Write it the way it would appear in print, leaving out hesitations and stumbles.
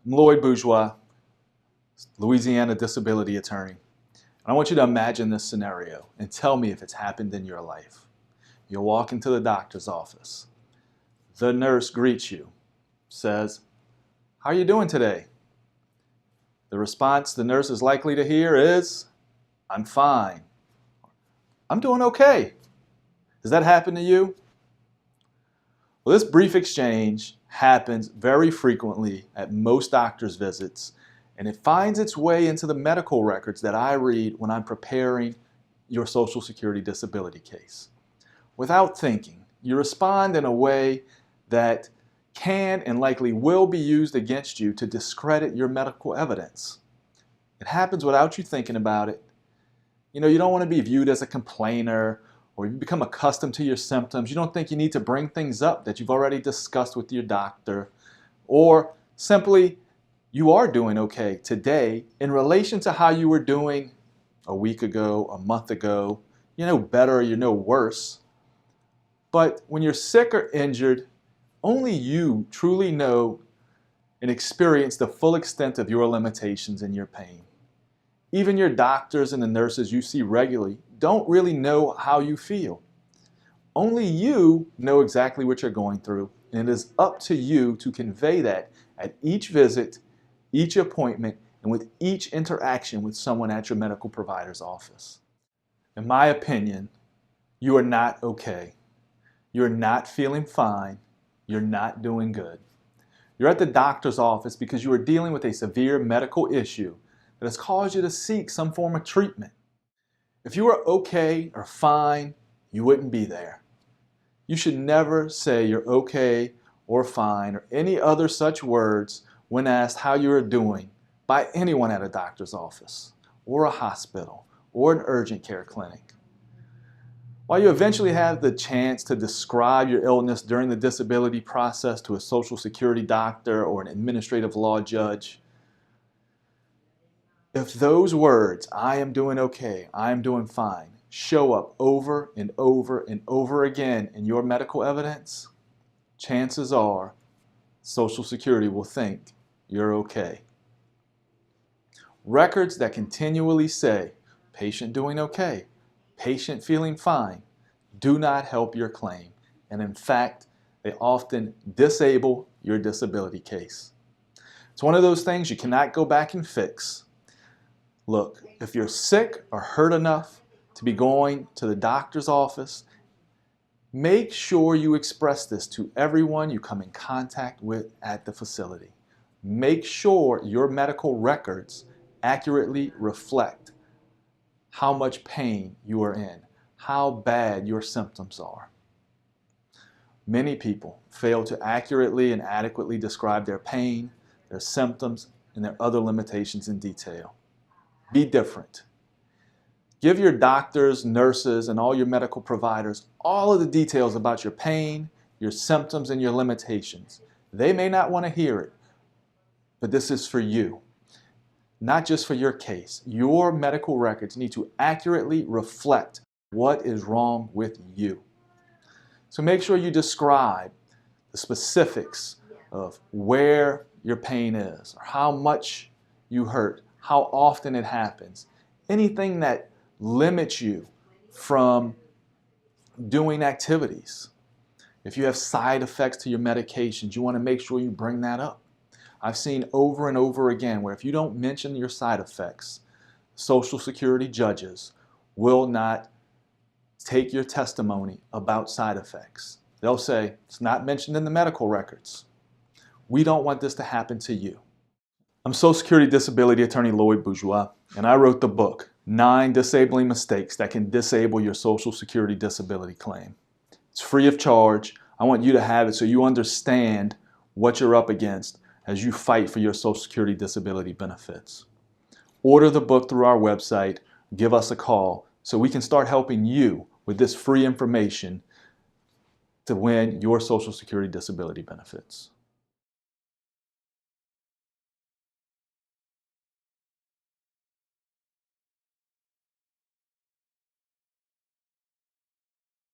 I'm Loyd Bourgeois, Louisiana disability attorney. And I want you to imagine this scenario and tell me if it's happened in your life. You walk into the doctor's office. The nurse greets you, says, "How are you doing today?" The response the nurse is likely to hear is, "I'm fine." "I'm doing okay." Does that happen to you? Well, this brief exchange happens very frequently at most doctor's visits, and it finds its way into the medical records that I read when I'm preparing your Social Security disability case. Without thinking, you respond in a way that can and likely will be used against you to discredit your medical evidence. It happens without you thinking about it. You don't want to be viewed as a complainer, or you become accustomed to your symptoms. You don't think you need to bring things up that you've already discussed with your doctor, or simply you are doing okay today in relation to how you were doing a week ago, a month ago. You know better or you know worse. But when you're sick or injured, only you truly know and experience the full extent of your limitations and your pain. Even your doctors and the nurses you see regularly don't really know how you feel. Only you know exactly what you're going through, and it is up to you to convey that at each visit, each appointment, and with each interaction with someone at your medical provider's office. In my opinion, you are not okay. You're not feeling fine. You're not doing good. You're at the doctor's office because you are dealing with a severe medical issue that has caused you to seek some form of treatment. If you were okay or fine, you wouldn't be there. You should never say you're okay or fine or any other such words when asked how you are doing by anyone at a doctor's office or a hospital or an urgent care clinic. While you eventually have the chance to describe your illness during the disability process to a Social Security doctor or an administrative law judge, if those words, "I am doing okay, I am doing fine," show up over and over and over again in your medical evidence, chances are Social Security will think you're okay. Records that continually say, "Patient doing okay," "Patient feeling fine," do not help your claim, and in fact, they often disable your disability case. It's one of those things you cannot go back and fix. Look, if you're sick or hurt enough to be going to the doctor's office, make sure you express this to everyone you come in contact with at the facility. Make sure your medical records accurately reflect how much pain you are in, how bad your symptoms are. Many people fail to accurately and adequately describe their pain, their symptoms, and their other limitations in detail. Be different. Give your doctors, nurses, and all your medical providers all of the details about your pain, your symptoms, and your limitations. They may not want to hear it, but this is for you. Not just for your case. Your medical records need to accurately reflect what is wrong with you. So make sure you describe the specifics of where your pain is, or how much you hurt, how often it happens, anything that limits you from doing activities. If you have side effects to your medications, you want to make sure you bring that up. I've seen over and over again where if you don't mention your side effects, Social Security judges will not take your testimony about side effects. They'll say, "It's not mentioned in the medical records." We don't want this to happen to you. I'm Social Security disability attorney Loyd Bourgeois, and I wrote the book, 9 Disabling Mistakes That Can Disable Your Social Security Disability Claim. It's free of charge. I want you to have it so you understand what you're up against as you fight for your Social Security disability benefits. Order the book through our website, give us a call so we can start helping you with this free information to win your Social Security disability benefits.